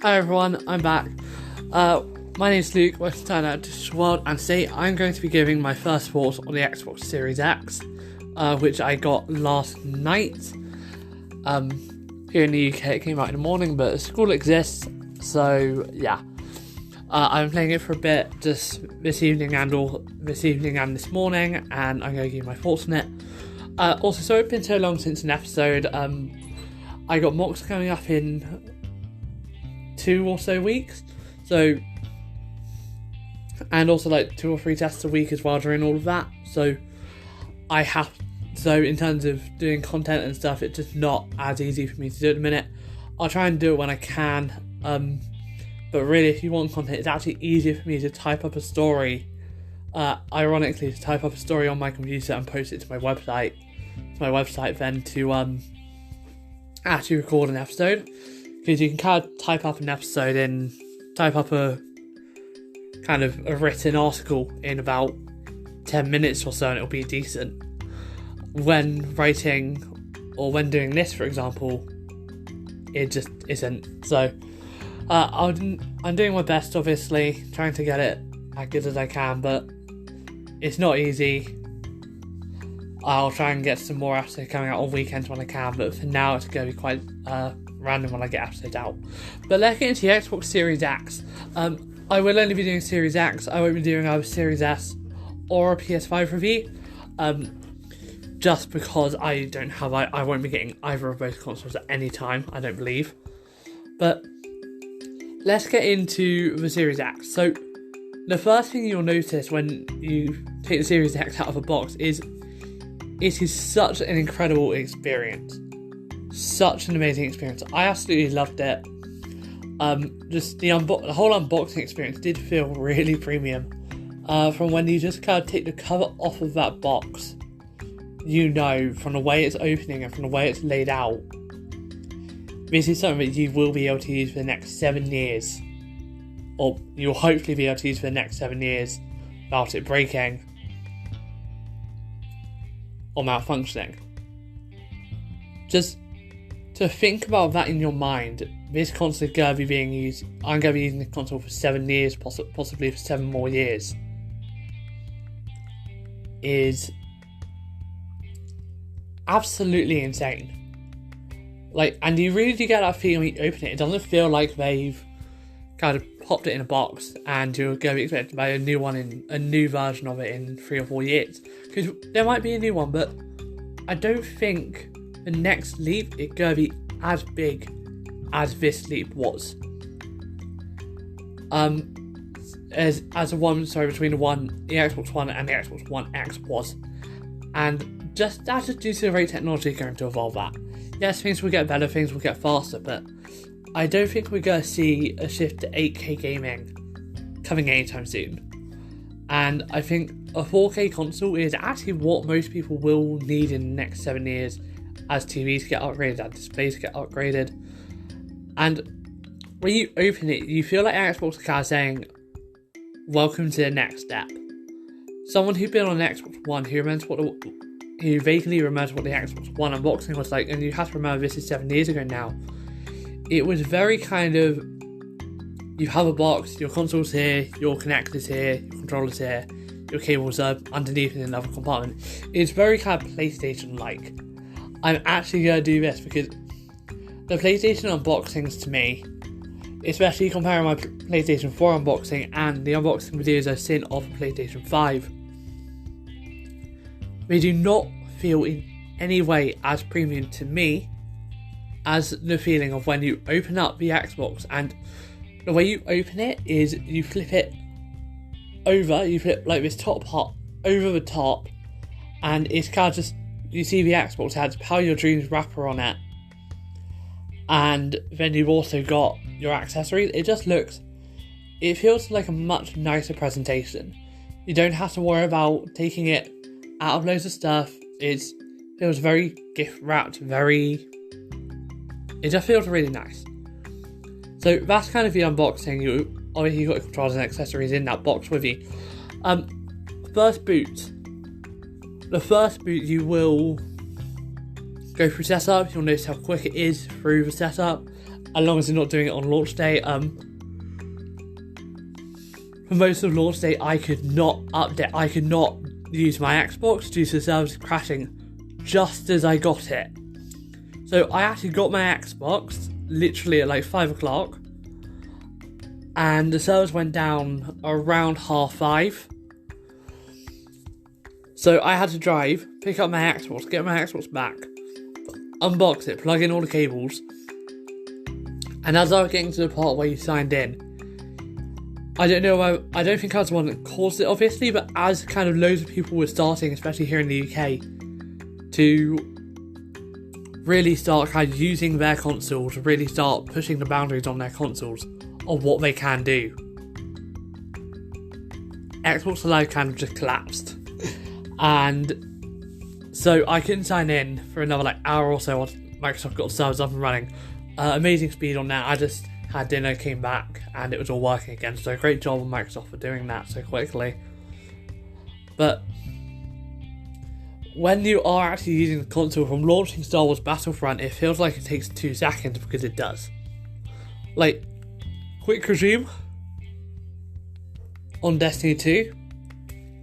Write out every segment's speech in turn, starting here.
Hi everyone, I'm back. My name's Luke, welcome to Turn Out Digital World, and today I'm going to be giving my first thoughts on the Xbox Series X, which I got last night. Here in the UK it came out in the morning, but the school exists, so yeah. I'm playing it for a bit, just this evening and this morning, and I'm going to give my thoughts on it. Also, sorry it's been so long since an episode. I got mocks coming up in 2 or so weeks, and also like 2 or 3 tests a week as well during all of that, so in terms of doing content and stuff, it's just not as easy for me to do at the minute. I'll try and do it when I can, but really if you want content, it's actually easier for me to type up a story, ironically to type up a story on my computer and post it to my website than to actually record an episode. Because you can kind of type up a kind of a written article in about 10 minutes or so and it'll be decent. When writing or when doing this, for example, it just isn't. So I'm doing my best, obviously, trying to get it as good as I can, but it's not easy. I'll try and get some more episodes coming out on weekends when I can, but for now it's going to be quite random when I get episodes out. But let's get into the Xbox Series X. I will only be doing Series X. I won't be doing either Series S or a PS5 review, just because I won't be getting either of both consoles at any time, I don't believe. But let's get into the Series X. So the first thing you'll notice when you take the Series X out of a box is it is such an incredible experience. Such an amazing experience. I absolutely loved it. Just the whole unboxing experience did feel really premium. From when you just kind of take the cover off of that box, you know, from the way it's opening and from the way it's laid out, this is something that you will be able to use for the next 7 years. Or you'll hopefully be able to use for the next 7 years without it breaking or malfunctioning. Just to think about that in your mind, this console is going to be being used. I'm going to be using the console for 7 years, possibly for 7 more years. Is absolutely insane. And you really do get that feeling when you open it. It doesn't feel like they've kind of popped it in a box and you're going to be expected to buy a new version of it in 3 or 4 years. Because there might be a new one, but I don't think the next leap is going to be as big as this leap was. As the one, between the Xbox One and the Xbox One X was. And that's just due to the rate technology going to evolve that. Yes, things will get better, things will get faster, but I don't think we're going to see a shift to 8K gaming coming anytime soon. And I think a 4K console is actually what most people will need in the next 7 years as TVs get upgraded, as displays get upgraded. And when you open it, you feel like Xbox is kind of saying, welcome to the next step. Someone who's been on an Xbox One who vaguely remembers what the Xbox One unboxing was like, and you have to remember this is 7 years ago now, it was very kind of, you have a box, your console's here, your Kinect is here, your controller's here, your cables are underneath in another compartment. It's very kind of PlayStation-like. I'm actually going to do this because the PlayStation unboxings to me, especially comparing my PlayStation 4 unboxing and the unboxing videos I've seen of the PlayStation 5, they do not feel in any way as premium to me as the feeling of when you open up the Xbox. And the way you open it is you flip it over, you flip like this top part over the top, and it's kind of just, you see the Xbox has Power Your Dreams wrapper on it, and then you've also got your accessories. It feels like a much nicer presentation. You don't have to worry about taking it out of loads of stuff. It feels very gift wrapped, it just feels really nice. So that's kind of the unboxing. You obviously got your controllers and accessories in that box with you. First boot. The first boot you will go through setup. You'll notice how quick it is through the setup. as long as they're not doing it on launch day. For most of launch day, I could not use my Xbox due to the service crashing just as I got it. So I actually got my Xbox literally at like 5 o'clock, and the service went down around 5:30. So I had to drive, pick up my Xbox, get my Xbox back, unbox it, plug in all the cables, and as I was getting to the part where you signed in, I don't think I was the one that caused it, obviously, but as kind of loads of people were starting, especially here in the UK, to really start kind of using their console, to really start pushing the boundaries on their consoles of what they can do, Xbox Live kind of just collapsed. And so I couldn't sign in for another like hour or so once Microsoft got the servers up and running. Amazing speed on that. I just had dinner, came back, and it was all working again. So great job on Microsoft for doing that so quickly. But when you are actually using the console from launching Star Wars Battlefront, it feels like it takes 2 seconds, because it does. Like, quick resume on Destiny 2,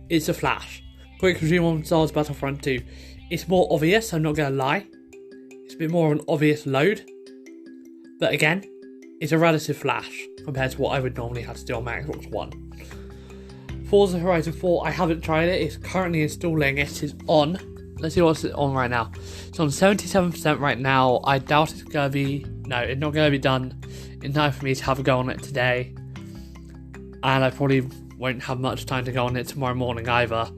it's a flash. Quick resume on Star Wars Battlefront 2, it's more obvious, I'm not going to lie. It's a bit more of an obvious load. But again, it's a relative flash compared to what I would normally have to do on my Xbox One. Forza Horizon 4, I haven't tried it. It's currently installing. It is on. Let's see what's on right now. It's on 77% right now. I doubt it's going to be... No, it's not going to be done in time for me to have a go on it today. And I probably won't have much time to go on it tomorrow morning either.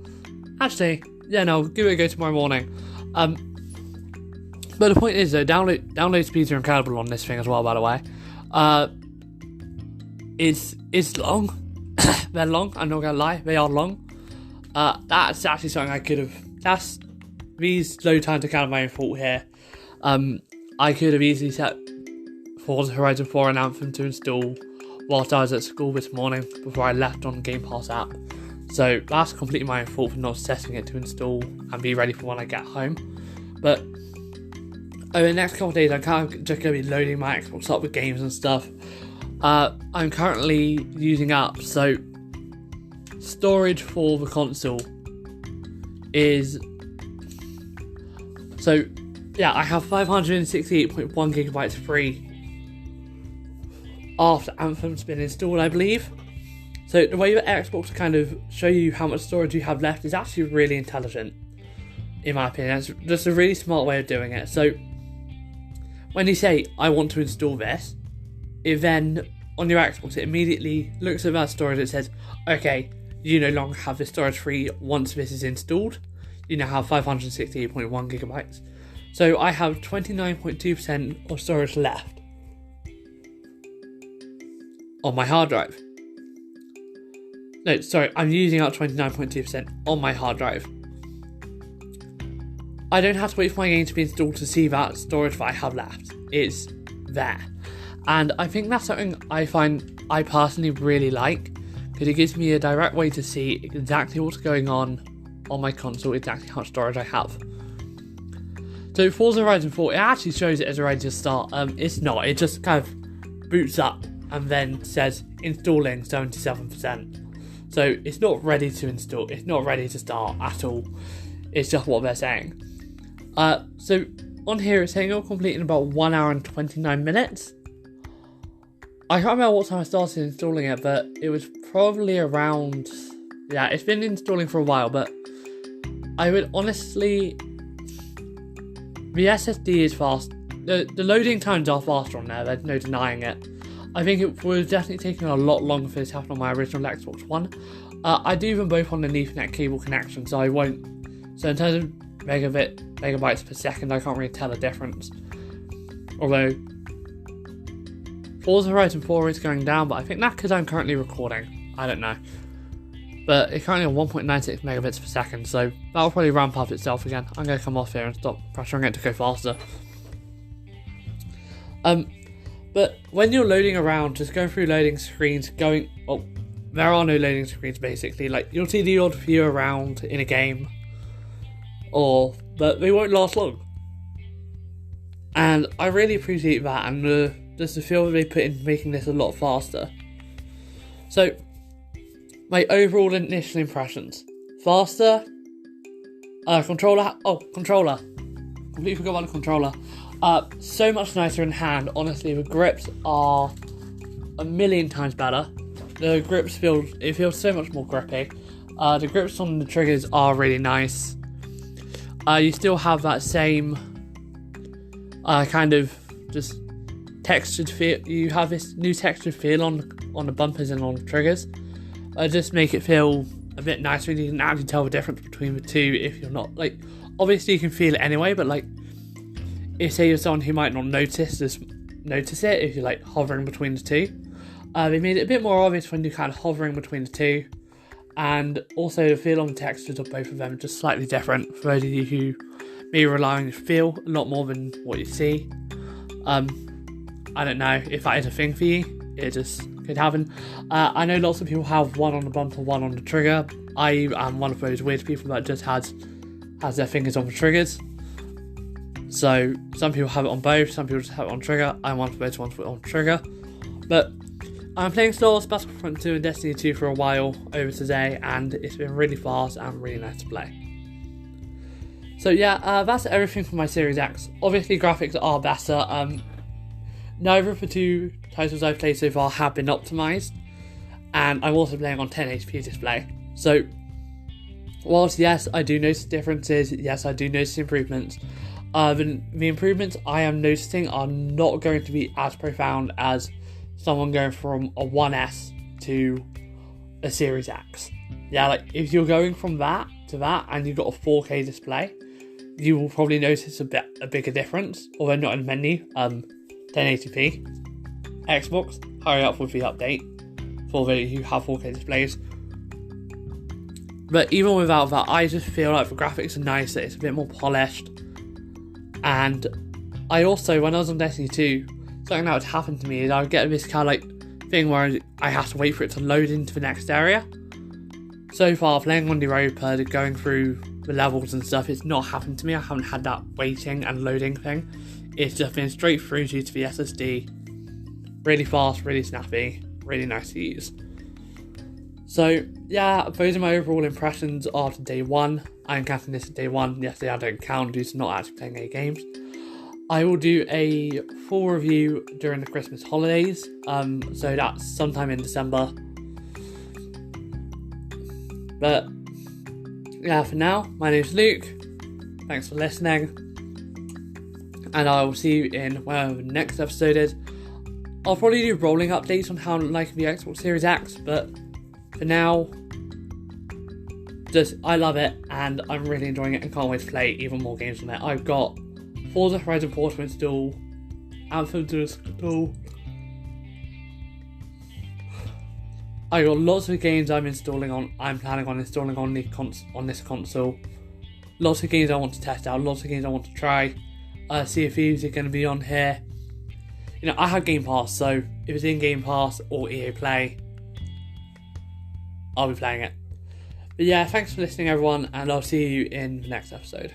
Actually, yeah, no, give it a go tomorrow morning. But the point is, though, download speeds are incredible on this thing as well, by the way. It's long. They're long, I'm not gonna lie, they are long. That's actually something I could have... These load times are kind of my own fault here. I could have easily set Forza Horizon 4 and Anthem to install whilst I was at school this morning before I left on the Game Pass app. So that's completely my own fault for not setting it to install and be ready for when I get home. But over the next couple of days, I'm kind of just going to be loading my Xbox up with games and stuff. I'm currently using up, so storage for the console is... So, yeah, I have 568.1 gigabytes free after Anthem's been installed, I believe. So the way that Xbox kind of show you how much storage you have left is actually really intelligent, in my opinion. It's just a really smart way of doing it. So when you say, I want to install this, it then, on your Xbox, it immediately looks at that storage and says, okay, you no longer have this storage free once this is installed. You now have 568.1 gigabytes. So I have 29.2% of storage left on my hard drive. No, sorry, I'm using up 29.2% on my hard drive. I don't have to wait for my game to be installed to see that storage that I have left. It's there. And I think that's something I personally really like, because it gives me a direct way to see exactly what's going on my console, exactly how much storage I have. So Forza Horizon 4, it actually shows it as ready to start. It's not, it just kind of boots up and then says installing 77%. So it's not ready to install, it's not ready to start at all. It's just what they're saying. So on here it's saying it'll complete in about 1 hour and 29 minutes. I can't remember what time I started installing it, but it was probably around... Yeah, it's been installing for a while, but I would honestly... The SSD is fast. The loading times are faster on there, there's no denying it. I think it was definitely taking a lot longer for this to happen on my original Xbox One. I do them both on an Ethernet cable connection, so I won't... So in terms of megabytes per second, I can't really tell the difference. Although Forza Horizon 4 is going down, but I think that's because I'm currently recording. I don't know. But it's currently on 1.96 megabits per second, so that'll probably ramp up itself again. I'm going to come off here and stop pressuring it to go faster. But when you're loading around, just going through loading screens, there are no loading screens basically. Like, you'll see the odd few around in a game, but they won't last long. And I really appreciate that, and just the feel that they put in making this a lot faster. So, my overall initial impressions. Faster. Controller. Completely forgot about the controller. So much nicer in hand. Honestly, the grips are a million times better. The grips feels so much more grippy. The grips on the triggers are really nice. You still have that same kind of just textured feel. You have this new textured feel on the bumpers and on the triggers. Just make it feel a bit nicer. You can actually tell the difference between the two if you're not like. Obviously, you can feel it anyway, but like, if say you're someone who might not notice it if you're like hovering between the two. They made it a bit more obvious when you're kind of hovering between the two, and also the feel on the textures of both of them are just slightly different for those of you who may rely on your feel a lot more than what you see. I don't know if that is a thing for you. It just could happen. I know lots of people have one on the bumper, one on the trigger. I am one of those weird people that just has their fingers on the triggers. So some people have it on both, some people just have it on trigger. I'm one of those ones with on trigger. But I'm playing Star Wars Battlefront 2 and Destiny 2 for a while over today, and it's been really fast and really nice to play. So yeah, that's everything for my Series X. Obviously graphics are better. Neither of the two titles I've played so far have been optimised, and I'm also playing on 1080p display. So whilst yes, I do notice differences, yes, I do notice improvements, the improvements I am noticing are not going to be as profound as someone going from a 1S to a Series X. Yeah, like if you're going from that to that and you've got a 4K display, you will probably notice a bigger difference, although not in many. 1080p. Xbox, hurry up with the update for those who have 4K displays. But even without that, I just feel like the graphics are nicer, it's a bit more polished. And I also, when I was on Destiny 2, something that would happen to me is I would get this kind of like thing where I have to wait for it to load into the next area. So far, playing on the Europa, going through the levels and stuff, it's not happened to me. I haven't had that waiting and loading thing. It's just been straight through due to the SSD. Really fast, really snappy, really nice to use. So yeah, those are my overall impressions after day one. I'm counting this as day one. Yesterday I don't count due to not actually playing any games. I will do a full review during the Christmas holidays. So that's sometime in December. But yeah, for now, my name's Luke. Thanks for listening. And I will see you in whatever the next episode is. I'll probably do rolling updates on how I'm liking the Xbox Series X, but for now, I love it and I'm really enjoying it and can't wait to play even more games on it. I've got Forza Horizon 4 to install, Anthem to install. I got lots of games I'm planning on installing on this console. Lots of games I want to test out, lots of games I want to try. Sea of Thieves are going to be on here. You know, I have Game Pass, so if it's in Game Pass or EA Play, I'll be playing it. But yeah, thanks for listening everyone, and I'll see you in the next episode.